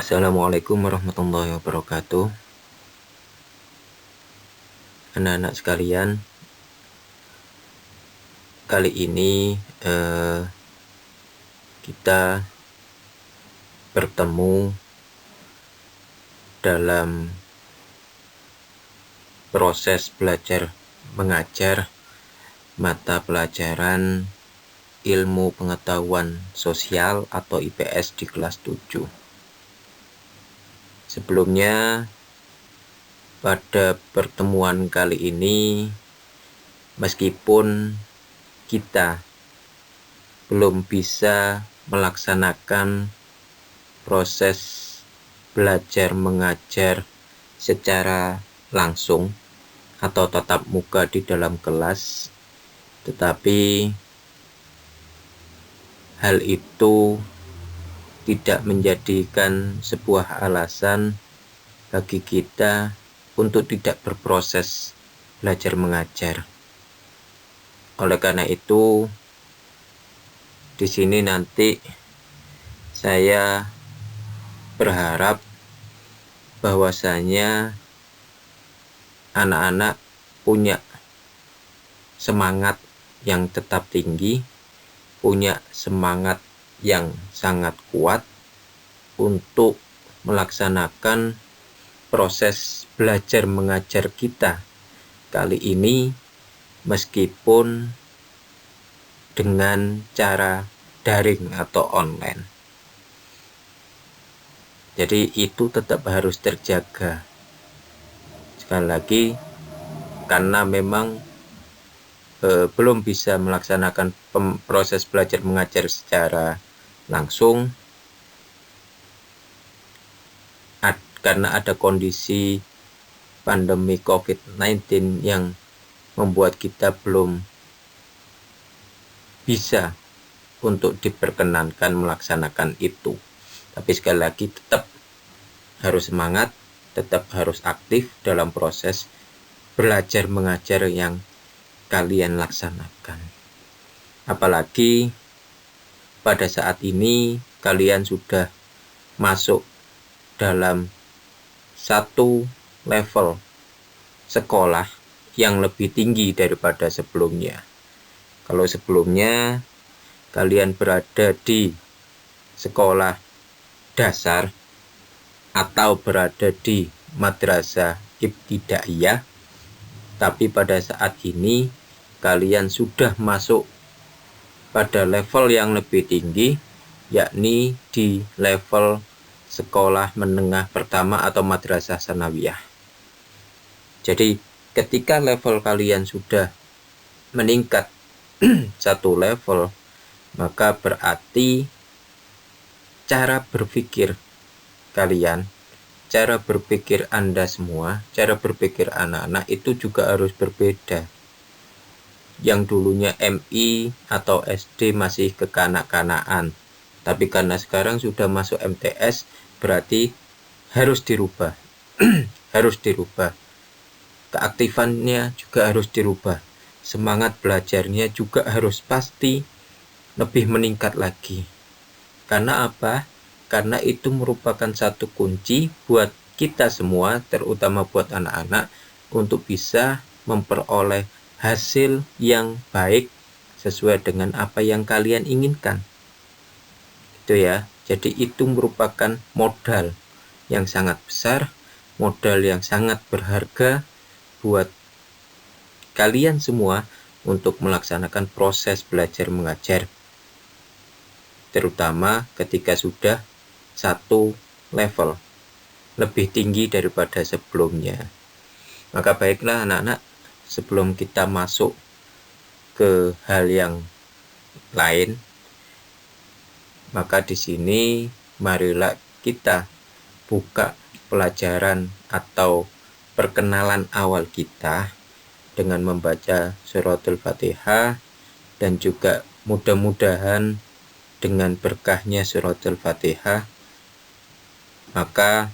Assalamualaikum warahmatullahi wabarakatuh. Anak-anak sekalian, kali ini kita bertemu dalam proses belajar mengajar mata pelajaran Ilmu Pengetahuan Sosial atau IPS di kelas 7. Sebelumnya, pada pertemuan kali ini, meskipun kita belum bisa melaksanakan proses belajar mengajar secara langsung atau tatap muka di dalam kelas, tetapi hal itu tidak menjadikan sebuah alasan bagi kita untuk tidak berproses belajar mengajar. Oleh karena itu, di sini nanti saya berharap bahwasanya anak-anak punya semangat yang tetap tinggi, punya semangat yang sangat kuat untuk melaksanakan proses belajar mengajar kita kali ini, meskipun dengan cara daring atau online. Jadi itu tetap harus terjaga. Sekali lagi, karena memang belum bisa melaksanakan proses belajar mengajar secara langsung, karena ada kondisi pandemi COVID-19 yang membuat kita belum bisa untuk diperkenankan melaksanakan itu. Tapi sekali lagi tetap harus semangat, tetap harus aktif dalam proses belajar mengajar yang kalian laksanakan. Apalagi pada saat ini kalian sudah masuk dalam satu level sekolah yang lebih tinggi daripada sebelumnya. Kalau sebelumnya kalian berada di sekolah dasar atau berada di madrasah ibtidaiyah, tapi pada saat ini kalian sudah masuk pada level yang lebih tinggi, yakni di level sekolah menengah pertama atau madrasah sanawiyah. Jadi ketika level kalian sudah meningkat satu level, maka berarti cara berpikir kalian, cara berpikir Anda semua, cara berpikir anak-anak itu juga harus berbeda. Yang dulunya MI atau SD masih kekanak-kanakan, tapi karena sekarang sudah masuk MTS, berarti harus dirubah. Harus dirubah. Keaktifannya juga harus dirubah. Semangat belajarnya juga harus pasti lebih meningkat lagi. Karena apa? Karena itu merupakan satu kunci buat kita semua, terutama buat anak-anak, untuk bisa memperoleh hasil yang baik sesuai dengan apa yang kalian inginkan. Itu ya. Jadi itu merupakan modal yang sangat besar, modal yang sangat berharga buat kalian semua untuk melaksanakan proses belajar mengajar, terutama ketika sudah satu level lebih tinggi daripada sebelumnya. Maka baiklah anak-anak, sebelum kita masuk ke hal yang lain, maka di sini marilah kita buka pelajaran atau perkenalan awal kita dengan membaca suratul Fatihah, dan juga mudah-mudahan dengan berkahnya suratul Fatihah, maka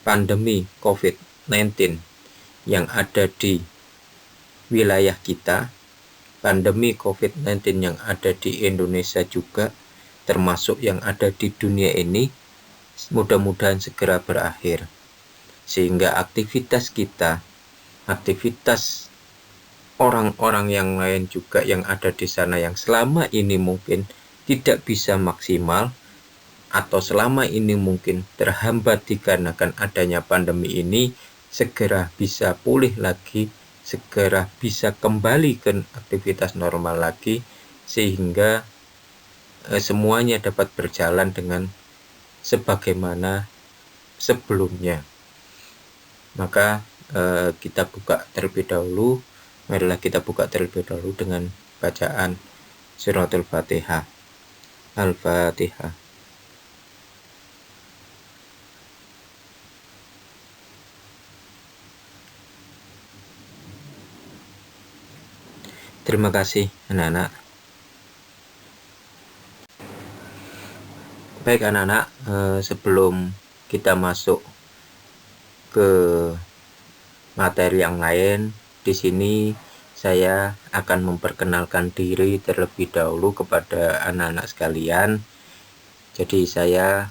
pandemi COVID-19 yang ada di wilayah kita, pandemi COVID-19 yang ada di Indonesia juga termasuk yang ada di dunia ini, mudah-mudahan segera berakhir. Sehingga aktivitas kita, aktivitas orang-orang yang lain juga yang ada di sana yang selama ini mungkin tidak bisa maksimal, atau selama ini mungkin terhambat dikarenakan adanya pandemi ini, segera bisa pulih lagi, segera bisa kembali ke aktivitas normal lagi, sehingga semuanya dapat berjalan dengan sebagaimana sebelumnya. Maka kita buka terlebih dahulu. Marilah kita buka terlebih dahulu dengan bacaan suratul Fatihah. Al-Fatihah. Terima kasih anak-anak. Baik anak-anak, sebelum kita masuk ke materi yang lain, di sini saya akan memperkenalkan diri terlebih dahulu kepada anak-anak sekalian. Jadi saya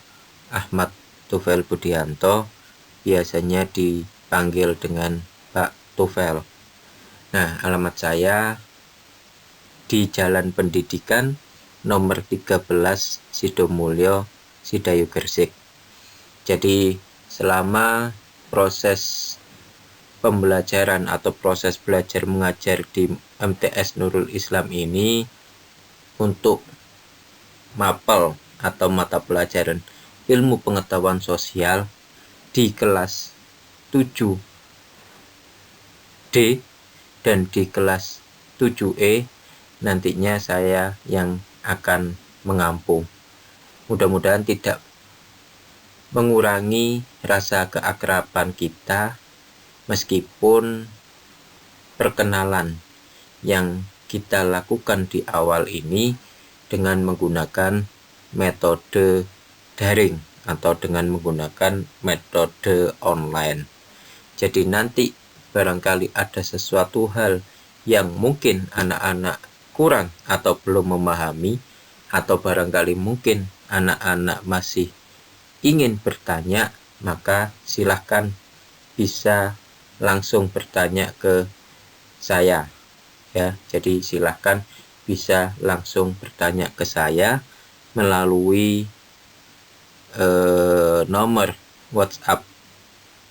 Ahmad Tufel Budianto, biasanya dipanggil dengan Pak Tufel. Nah, alamat saya di Jalan Pendidikan nomor 13 Sidomulyo, Sidayu, Gresik. Jadi selama proses pembelajaran atau proses belajar mengajar di MTS Nurul Islam ini, untuk mapel atau mata pelajaran ilmu pengetahuan sosial di kelas 7D dan di kelas 7E, nantinya saya yang akan mengampu. Mudah-mudahan tidak mengurangi rasa keakraban kita, meskipun perkenalan yang kita lakukan di awal ini dengan menggunakan metode daring atau dengan menggunakan metode online. Jadi nanti barangkali ada sesuatu hal yang mungkin anak-anak kurang atau belum memahami, atau barangkali mungkin anak-anak masih ingin bertanya, maka silahkan bisa langsung bertanya ke saya ya. Jadi silahkan bisa langsung bertanya ke saya melalui nomor WhatsApp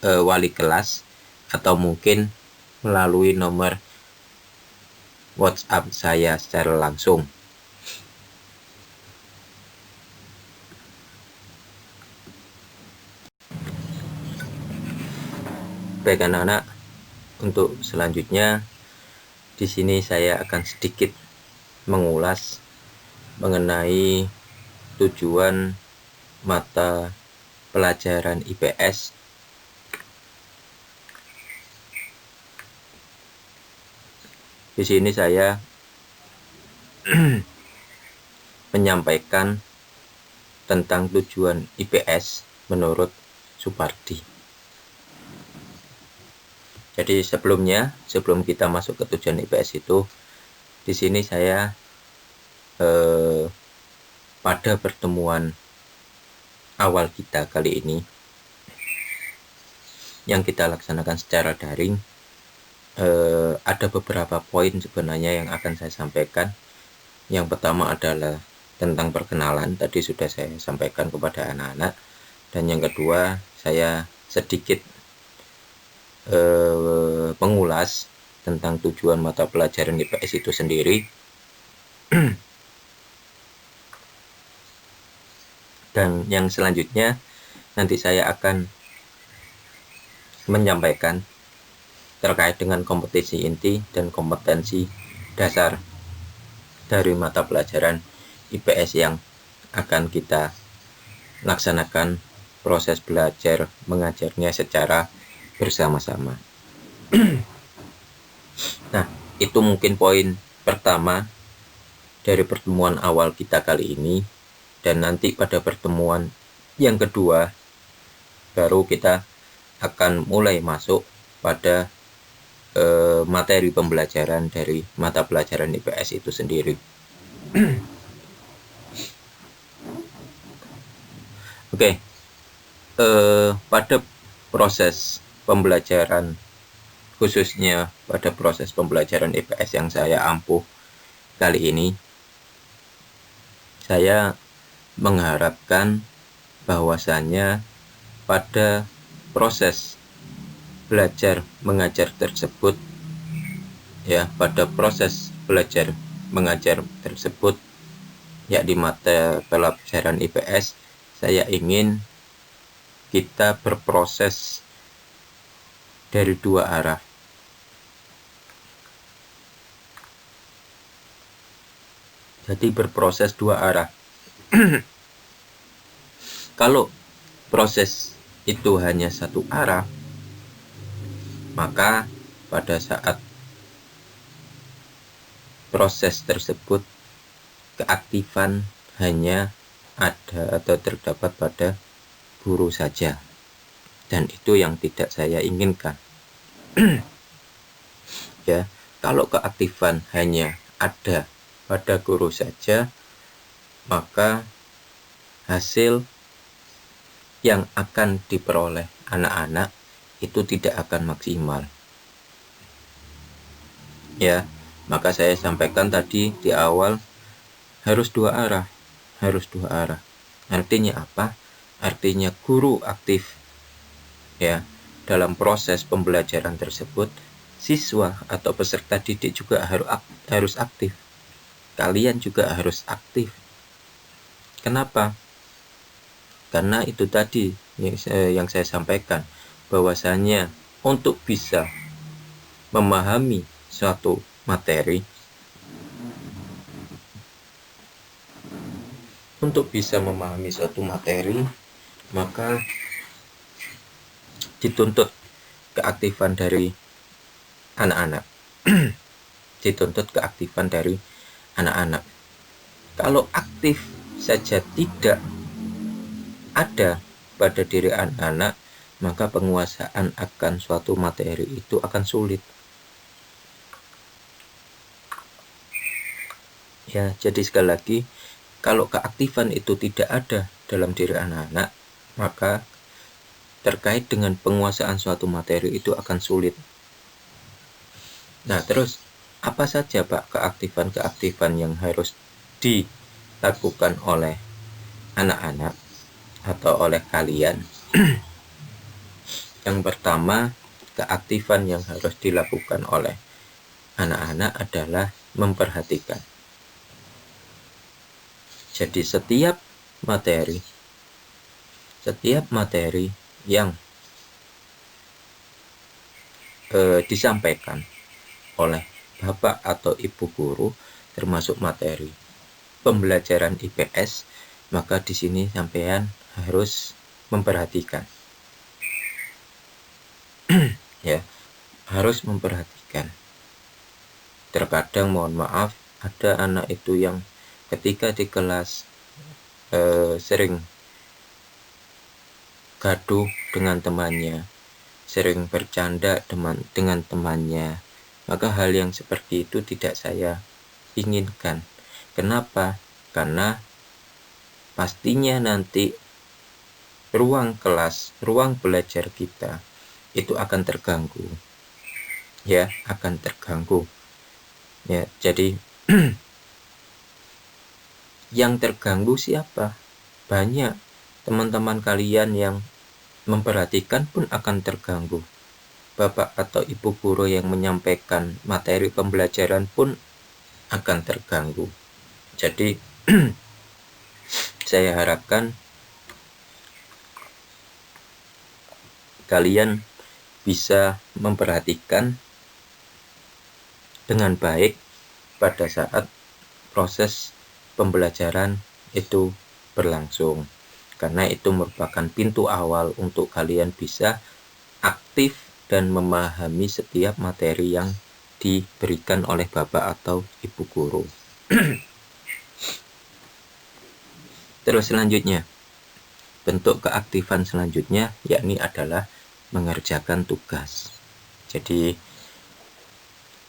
wali kelas, atau mungkin melalui nomor WhatsApp saya secara langsung. Baik anak-anak, untuk selanjutnya di sini saya akan sedikit mengulas mengenai tujuan mata pelajaran IPS. Di sini saya menyampaikan tentang tujuan IPS menurut Supardi. Jadi sebelum kita masuk ke tujuan IPS itu, di sini saya pada pertemuan awal kita kali ini yang kita laksanakan secara daring, ada beberapa poin sebenarnya yang akan saya sampaikan. Yang pertama adalah tentang perkenalan, tadi sudah saya sampaikan kepada anak-anak. Dan yang kedua, saya sedikit mengulas tentang tujuan mata pelajaran IPS itu sendiri. Dan yang selanjutnya nanti saya akan menyampaikan terkait dengan kompetensi inti dan kompetensi dasar dari mata pelajaran IPS yang akan kita laksanakan proses belajar mengajarnya secara bersama-sama. Nah, itu mungkin poin pertama dari pertemuan awal kita kali ini. Dan nanti pada pertemuan yang kedua baru kita akan mulai masuk pada materi pembelajaran dari mata pelajaran IPS itu sendiri. Oke, pada proses pembelajaran, khususnya pada proses pembelajaran IPS yang saya ampuh kali ini, saya mengharapkan bahwasannya pada proses belajar mengajar tersebut, ya, pada proses belajar mengajar tersebut, yakni mata pelajaran IPS, saya ingin kita berproses dari dua arah. Jadi berproses dua arah. Kalau proses itu hanya satu arah, maka pada saat proses tersebut keaktifan hanya ada atau terdapat pada guru saja, dan itu yang tidak saya inginkan. Ya, kalau keaktifan hanya ada pada guru saja, maka hasil yang akan diperoleh anak-anak itu tidak akan maksimal. Ya, maka saya sampaikan tadi di awal, harus dua arah. Artinya apa? Artinya guru aktif, ya, dalam proses pembelajaran tersebut, siswa atau peserta didik juga harus aktif. Kalian juga harus aktif. Kenapa? Karena itu tadi yang saya sampaikan, bahwasanya untuk bisa memahami suatu materi, maka dituntut keaktifan dari anak-anak. Kalau aktif saja tidak ada pada diri anak-anak, maka penguasaan akan suatu materi itu akan sulit. Ya, jadi sekali lagi, kalau keaktifan itu tidak ada dalam diri anak-anak, maka terkait dengan penguasaan suatu materi itu akan sulit. Nah, terus apa saja Pak keaktifan yang harus dilakukan oleh anak-anak atau oleh kalian? Yang pertama, keaktifan yang harus dilakukan oleh anak-anak adalah memperhatikan. Jadi setiap materi yang disampaikan oleh Bapak atau Ibu guru, termasuk materi pembelajaran IPS, maka di sini sampean harus memperhatikan. Ya, harus memperhatikan. Terkadang, mohon maaf, ada anak itu yang ketika di kelas sering gaduh dengan temannya, sering bercanda dengan temannya, maka hal yang seperti itu tidak saya inginkan. Kenapa? Karena pastinya nanti ruang kelas, ruang belajar kita itu akan terganggu. Ya, akan terganggu. Ya, jadi yang terganggu siapa? Banyak. Teman-teman kalian yang memperhatikan pun akan terganggu. Bapak atau Ibu guru yang menyampaikan materi pembelajaran pun akan terganggu. Jadi saya harapkan kalian bisa memperhatikan dengan baik pada saat proses pembelajaran itu berlangsung, karena itu merupakan pintu awal untuk kalian bisa aktif dan memahami setiap materi yang diberikan oleh Bapak atau Ibu guru. Terus selanjutnya, bentuk keaktifan selanjutnya yakni adalah mengerjakan tugas. Jadi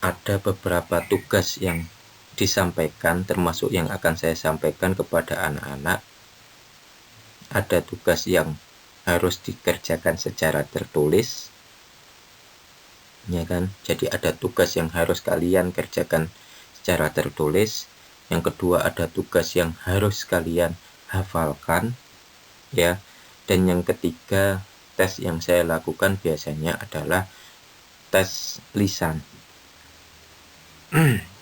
ada beberapa tugas yang disampaikan, termasuk yang akan saya sampaikan kepada anak-anak ada tugas yang harus dikerjakan secara tertulis, ya kan? Jadi ada tugas yang harus kalian kerjakan secara tertulis. Yang kedua, ada tugas yang harus kalian hafalkan, ya. Dan yang ketiga, tes yang saya lakukan biasanya adalah tes lisan.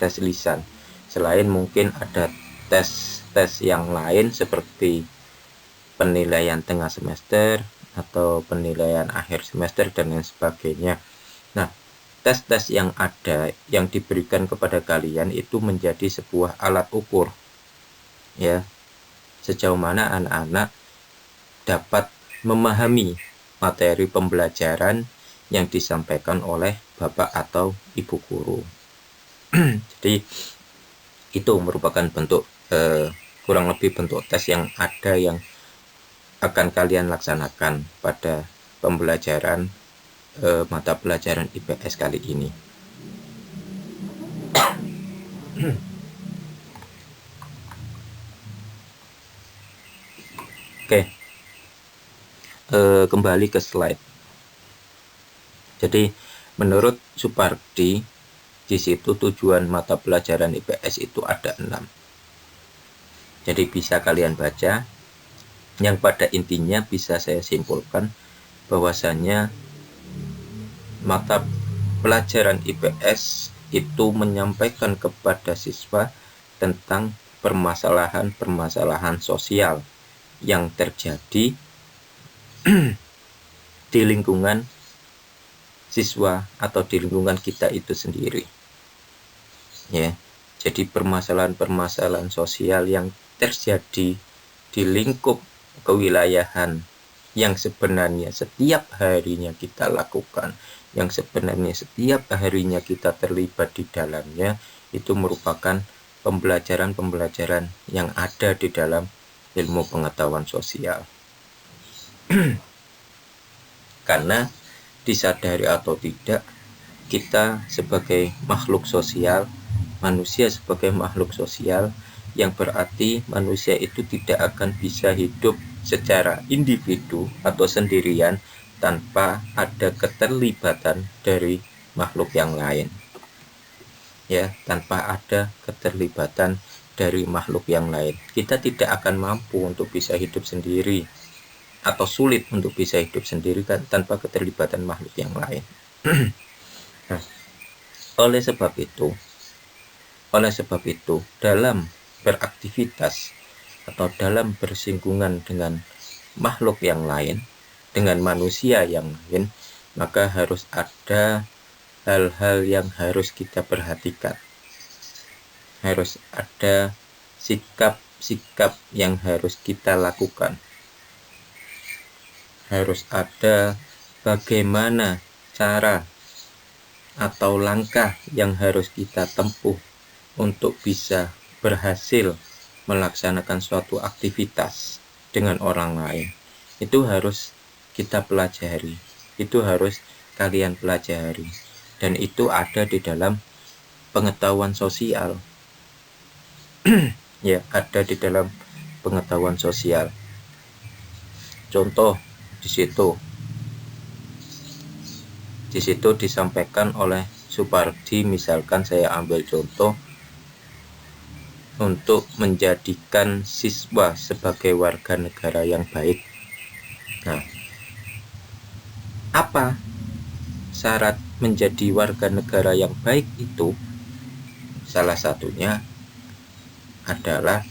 Tes lisan. Selain mungkin ada tes yang lain seperti penilaian tengah semester atau penilaian akhir semester dan lain sebagainya. Nah, tes-tes yang ada yang diberikan kepada kalian itu menjadi sebuah alat ukur, ya, sejauh mana anak-anak dapat memahami materi pembelajaran yang disampaikan oleh bapak atau ibu guru. Jadi itu merupakan bentuk kurang lebih bentuk tes yang ada yang akan kalian laksanakan pada pembelajaran mata pelajaran IPS kali ini. Oke, kembali ke slide. Jadi menurut Supardi, di situ tujuan mata pelajaran IPS itu ada 6. Jadi bisa kalian baca. Yang pada intinya bisa saya simpulkan bahwasannya mata pelajaran IPS itu menyampaikan kepada siswa tentang permasalahan-permasalahan sosial yang terjadi di lingkungan siswa atau di lingkungan kita itu sendiri, ya. Jadi permasalahan-permasalahan sosial yang terjadi di lingkup kewilayahan yang sebenarnya setiap harinya kita lakukan, yang sebenarnya setiap harinya kita terlibat di dalamnya, itu merupakan pembelajaran-pembelajaran yang ada di dalam ilmu pengetahuan sosial. Karena disadari atau tidak, kita sebagai makhluk sosial, manusia sebagai makhluk sosial, yang berarti manusia itu tidak akan bisa hidup secara individu atau sendirian tanpa ada keterlibatan dari makhluk yang lain, ya. Tanpa ada keterlibatan dari makhluk yang lain, kita tidak akan mampu untuk bisa hidup sendiri, atau sulit untuk bisa hidup sendiri kan tanpa keterlibatan makhluk yang lain. Nah, oleh sebab itu dalam beraktivitas atau dalam bersinggungan dengan makhluk yang lain, dengan manusia yang lain, maka harus ada hal-hal yang harus kita perhatikan. Harus ada sikap-sikap yang harus kita lakukan. Harus ada bagaimana cara atau langkah yang harus kita tempuh untuk bisa berhasil melaksanakan suatu aktivitas dengan orang lain. Itu harus kita pelajari, itu harus kalian pelajari, dan itu ada di dalam pengetahuan sosial. Ya, ada di dalam pengetahuan sosial. Contoh di situ disampaikan oleh Supardi, misalkan saya ambil contoh untuk menjadikan siswa sebagai warga negara yang baik. Nah, apa syarat menjadi warga negara yang baik itu? Salah satunya adalah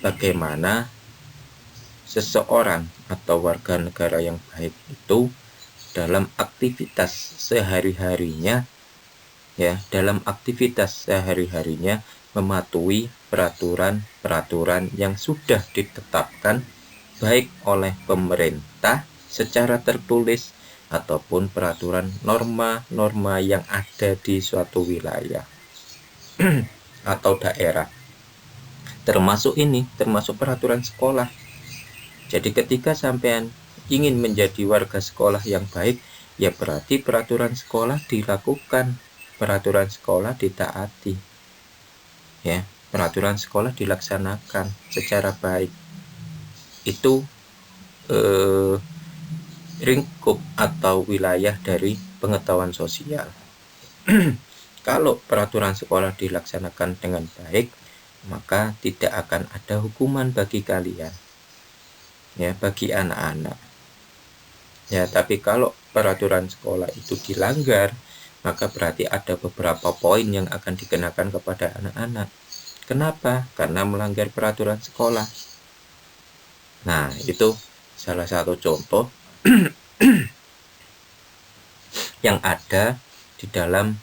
bagaimana seseorang atau warga negara yang baik itu dalam aktivitas sehari-harinya, ya, dalam aktivitas sehari-harinya mematuhi peraturan-peraturan yang sudah ditetapkan baik oleh pemerintah secara tertulis ataupun peraturan norma-norma yang ada di suatu wilayah atau daerah. Termasuk peraturan sekolah. Jadi ketika sampean ingin menjadi warga sekolah yang baik, ya berarti peraturan sekolah dilakukan, peraturan sekolah ditaati, ya, peraturan sekolah dilaksanakan secara baik. Itu lingkup atau wilayah dari pengetahuan sosial. Kalau peraturan sekolah dilaksanakan dengan baik, maka tidak akan ada hukuman bagi kalian, ya, bagi anak-anak. Ya, tapi kalau peraturan sekolah itu dilanggar, maka berarti ada beberapa poin yang akan dikenakan kepada anak-anak. Kenapa? Karena melanggar peraturan sekolah. Nah, itu salah satu contoh yang ada di dalam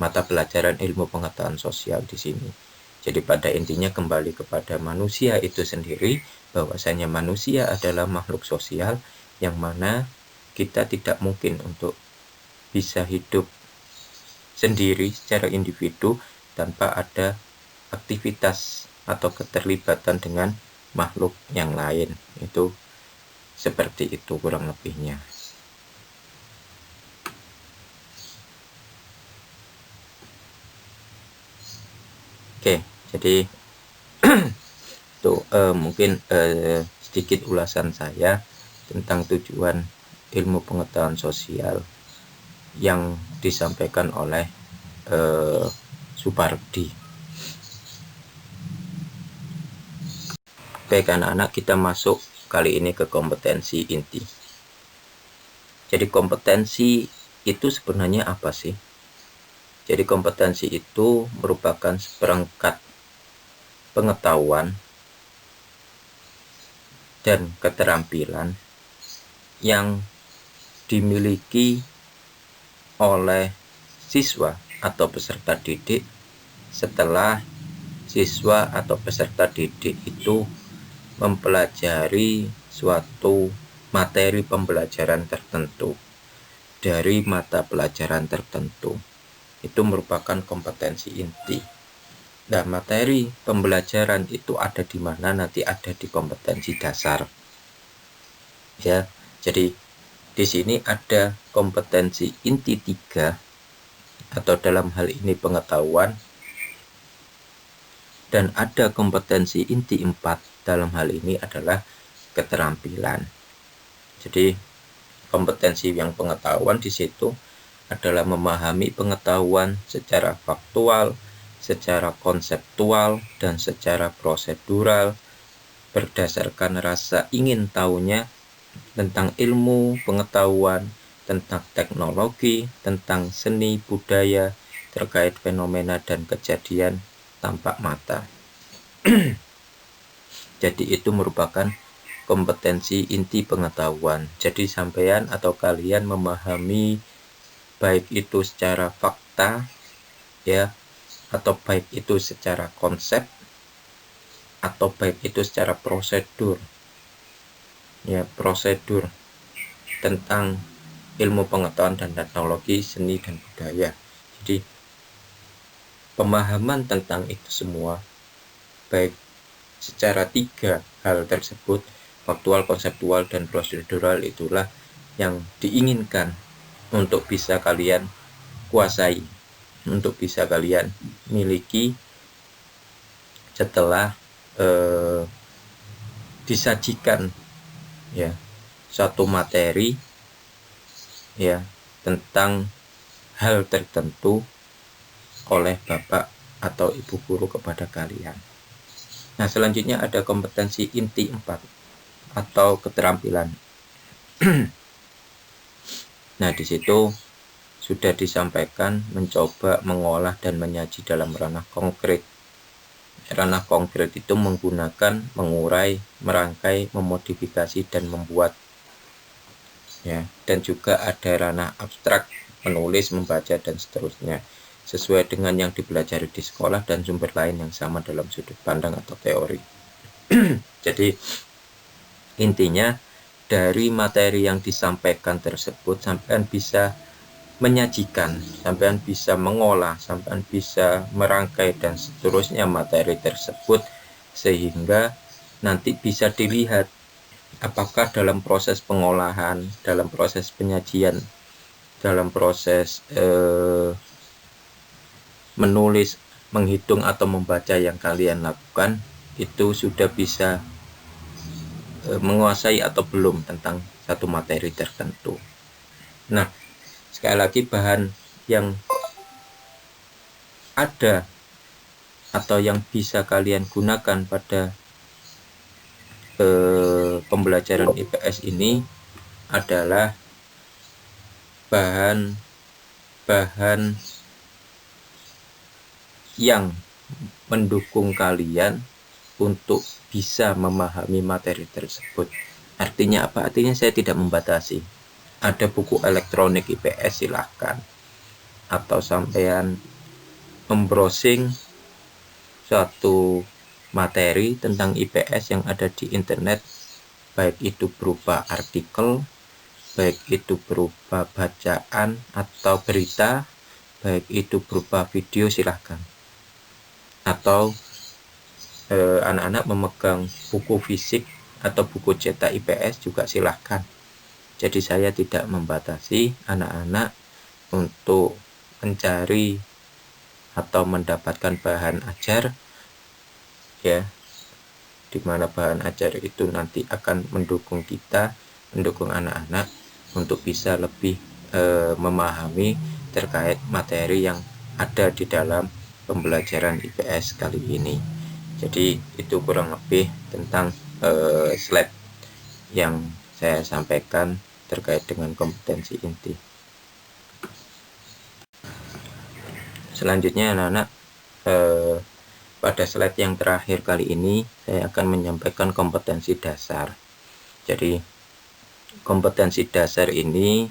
mata pelajaran ilmu pengetahuan sosial di sini. Jadi pada intinya kembali kepada manusia itu sendiri, bahwasanya manusia adalah makhluk sosial yang mana kita tidak mungkin untuk bisa hidup sendiri secara individu tanpa ada aktivitas atau keterlibatan dengan makhluk yang lain. Itu seperti itu kurang lebihnya. Oke, jadi itu mungkin sedikit ulasan saya tentang tujuan ilmu pengetahuan sosial yang disampaikan oleh Supardi. Baik anak-anak, kita masuk kali ini ke kompetensi inti. Jadi kompetensi itu sebenarnya apa sih? Jadi kompetensi itu merupakan seperangkat pengetahuan dan keterampilan yang dimiliki oleh siswa atau peserta didik setelah siswa atau peserta didik itu mempelajari suatu materi pembelajaran tertentu dari mata pelajaran tertentu. Itu merupakan kompetensi inti. Nah, materi pembelajaran itu ada di mana? Nanti ada di kompetensi dasar. Ya, jadi di sini ada kompetensi inti 3 atau dalam hal ini pengetahuan, dan ada kompetensi inti 4 dalam hal ini adalah keterampilan. Jadi kompetensi yang pengetahuan di situ adalah memahami pengetahuan secara faktual, secara konseptual, dan secara prosedural berdasarkan rasa ingin tahunya tentang ilmu, pengetahuan, tentang teknologi, tentang seni, budaya, terkait fenomena dan kejadian tampak mata. Jadi itu merupakan kompetensi inti pengetahuan. Jadi sampean atau kalian memahami baik itu secara fakta, ya, atau baik itu secara konsep, atau baik itu secara prosedur, ya, prosedur tentang ilmu pengetahuan dan teknologi, seni dan budaya. Jadi pemahaman tentang itu semua, baik secara 3 hal tersebut, faktual, konseptual, dan prosedural, itulah yang diinginkan untuk bisa kalian kuasai, untuk bisa kalian miliki setelah disajikan, ya, satu materi, ya, tentang hal tertentu oleh bapak atau ibu guru kepada kalian. Nah, selanjutnya ada kompetensi inti 4 atau keterampilan. Nah, di situ sudah disampaikan mencoba mengolah dan menyaji dalam ranah konkret. Ranah konkret itu menggunakan, mengurai, merangkai, memodifikasi, dan membuat. Ya, dan juga ada ranah abstrak, menulis, membaca, dan seterusnya, sesuai dengan yang dipelajari di sekolah dan sumber lain yang sama dalam sudut pandang atau teori. Jadi intinya dari materi yang disampaikan tersebut, sampean bisa menyajikan, sampean bisa mengolah, sampean bisa merangkai dan seterusnya materi tersebut, sehingga nanti bisa dilihat apakah dalam proses pengolahan, dalam proses penyajian, dalam proses menulis, menghitung, atau membaca yang kalian lakukan itu sudah bisa menguasai atau belum tentang satu materi tertentu. Nah, sekali lagi bahan yang ada atau yang bisa kalian gunakan pada pembelajaran IPS ini adalah bahan-bahan yang mendukung kalian untuk bisa memahami materi tersebut. Artinya apa? Artinya saya tidak membatasi. Ada buku elektronik IPS, silahkan. Atau sampean membrowsing suatu materi tentang IPS yang ada di internet, baik itu berupa artikel, baik itu berupa bacaan atau berita, baik itu berupa video, silahkan. Atau anak-anak memegang buku fisik atau buku cetak IPS juga silahkan. Jadi saya tidak membatasi anak-anak untuk mencari atau mendapatkan bahan ajar, ya, dimana bahan ajar itu nanti akan mendukung kita, mendukung anak-anak untuk bisa lebih memahami terkait materi yang ada di dalam pembelajaran IPS kali ini. Jadi itu kurang lebih tentang slide yang saya sampaikan terkait dengan kompetensi inti. Selanjutnya anak-anak, pada slide yang terakhir kali ini saya akan menyampaikan kompetensi dasar. Jadi kompetensi dasar ini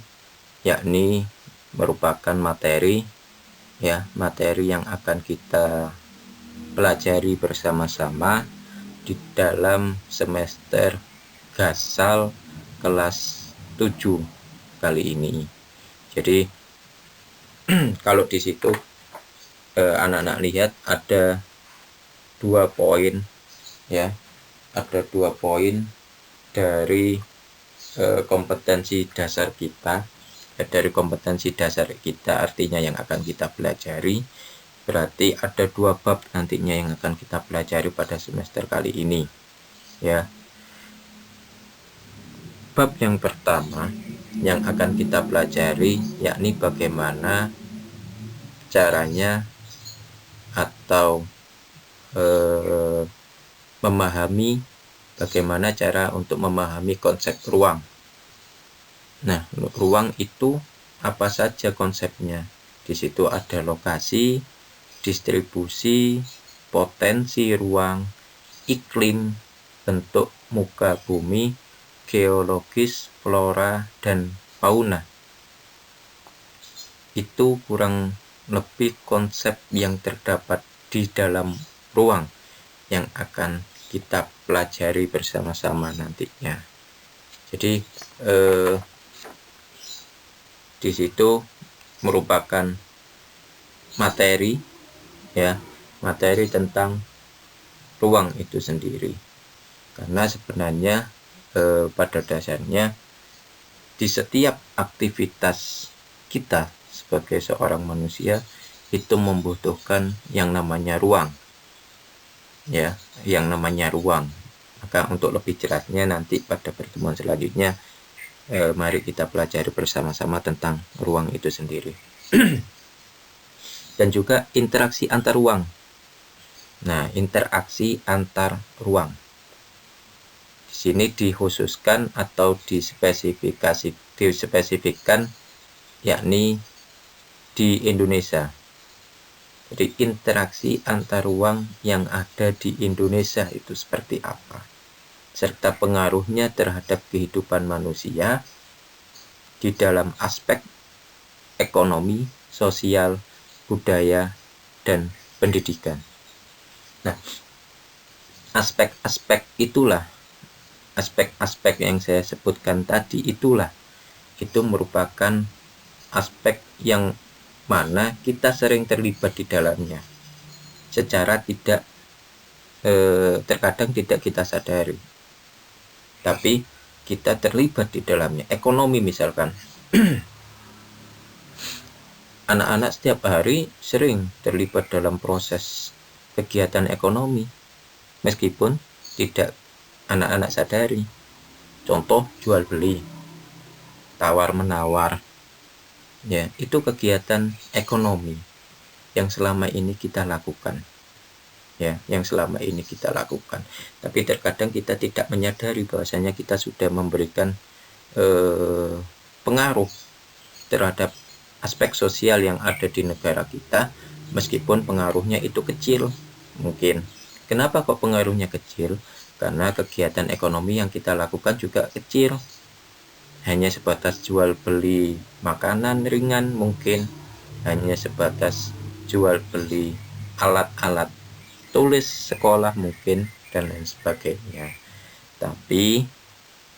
yakni merupakan materi, ya, materi yang akan kita pelajari bersama-sama di dalam semester Gasal kelas 7 kali ini. Jadi kalau di situ anak-anak lihat ada 2 poin, ya, ada 2 poin dari kompetensi dasar kita. Dari kompetensi dasar kita artinya yang akan kita pelajari, berarti ada 2 bab nantinya yang akan kita pelajari pada semester kali ini, ya. Bab yang pertama yang akan kita pelajari yakni bagaimana caranya atau memahami bagaimana cara untuk memahami konsep ruang. Nah, ruang itu apa saja konsepnya? Di situ ada lokasi, distribusi, potensi ruang, iklim, bentuk muka bumi, geologis, flora, dan fauna. Itu kurang lebih konsep yang terdapat di dalam ruang yang akan kita pelajari bersama-sama nantinya. Jadi di situ merupakan materi, ya, materi tentang ruang itu sendiri. Karena sebenarnya pada dasarnya di setiap aktivitas kita sebagai seorang manusia itu membutuhkan yang namanya ruang, ya, yang namanya ruang. Maka untuk lebih jelasnya nanti pada pertemuan selanjutnya mari kita pelajari bersama-sama tentang ruang itu sendiri. Dan juga interaksi antar ruang. Nah, interaksi antar ruang di sini dikhususkan atau dispesifikkan yakni di Indonesia. Jadi interaksi antar ruang yang ada di Indonesia itu seperti apa, serta pengaruhnya terhadap kehidupan manusia di dalam aspek ekonomi, sosial, budaya, dan pendidikan. Nah, aspek-aspek itulah, aspek-aspek yang saya sebutkan tadi itulah, itu merupakan aspek yang mana kita sering terlibat di dalamnya secara tidak terkadang tidak kita sadari, tapi kita terlibat di dalamnya. Ekonomi misalkan, anak-anak setiap hari sering terlibat dalam proses kegiatan ekonomi meskipun tidak anak-anak sadari. Contoh jual beli, tawar menawar, ya itu kegiatan ekonomi yang selama ini kita lakukan, ya yang selama ini kita lakukan. Tapi terkadang kita tidak menyadari bahwasanya kita sudah memberikan pengaruh terhadap aspek sosial yang ada di negara kita, meskipun pengaruhnya itu kecil mungkin. Kenapa kok pengaruhnya kecil? Karena kegiatan ekonomi yang kita lakukan juga kecil, hanya sebatas jual beli makanan ringan, mungkin hanya sebatas jual beli alat-alat tulis sekolah mungkin, dan lain sebagainya. Tapi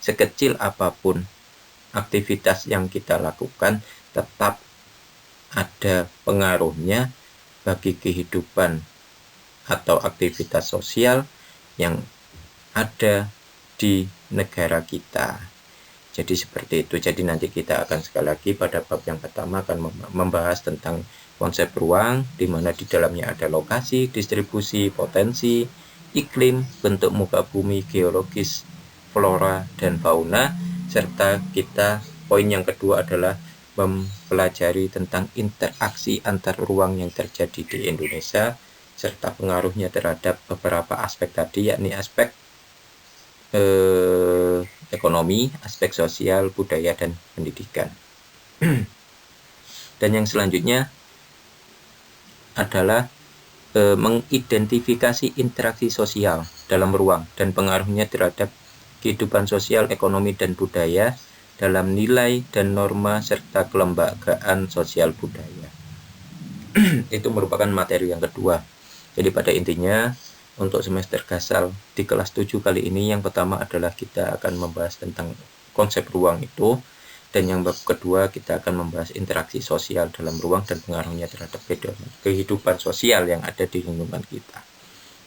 sekecil apapun aktivitas yang kita lakukan, tetap ada pengaruhnya bagi kehidupan atau aktivitas sosial yang ada di negara kita. Jadi seperti itu. Jadi nanti kita akan sekali lagi pada bab yang pertama akan membahas tentang konsep ruang, di mana di dalamnya ada lokasi, distribusi, potensi, iklim, bentuk muka bumi, geologis, flora, dan fauna, serta kita poin yang kedua adalah mempelajari tentang interaksi antar ruang yang terjadi di Indonesia, serta pengaruhnya terhadap beberapa aspek tadi, yakni aspek ekonomi, aspek sosial, budaya, dan pendidikan. Dan yang selanjutnya adalah mengidentifikasi interaksi sosial dalam ruang dan pengaruhnya terhadap kehidupan sosial, ekonomi, dan budaya dalam nilai dan norma serta kelembagaan sosial budaya. Itu merupakan materi yang kedua. Jadi pada intinya untuk semester Gasal di kelas 7 kali ini, yang pertama adalah kita akan membahas tentang konsep ruang itu, dan yang bab kedua kita akan membahas interaksi sosial dalam ruang dan pengaruhnya terhadap kehidupan sosial yang ada di lingkungan kita.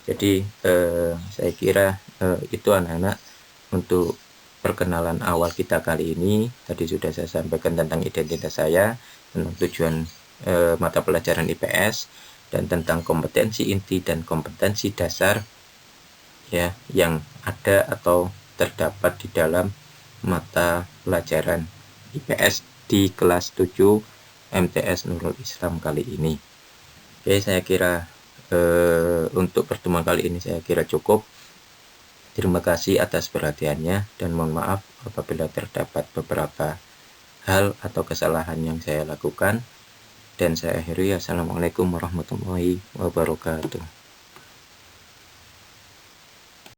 Jadi saya kira itu anak-anak untuk perkenalan awal kita kali ini. Tadi sudah saya sampaikan tentang identitas saya, tentang tujuan mata pelajaran IPS, dan tentang kompetensi inti dan kompetensi dasar ya yang ada atau terdapat di dalam mata pelajaran IPS di kelas 7 MTS Nurul Islam kali ini. Oke, saya kira untuk pertemuan kali ini saya kira cukup. Terima kasih atas perhatiannya, dan mohon maaf apabila terdapat beberapa hal atau kesalahan yang saya lakukan. Dan saya akhiri, assalamualaikum warahmatullahi wabarakatuh.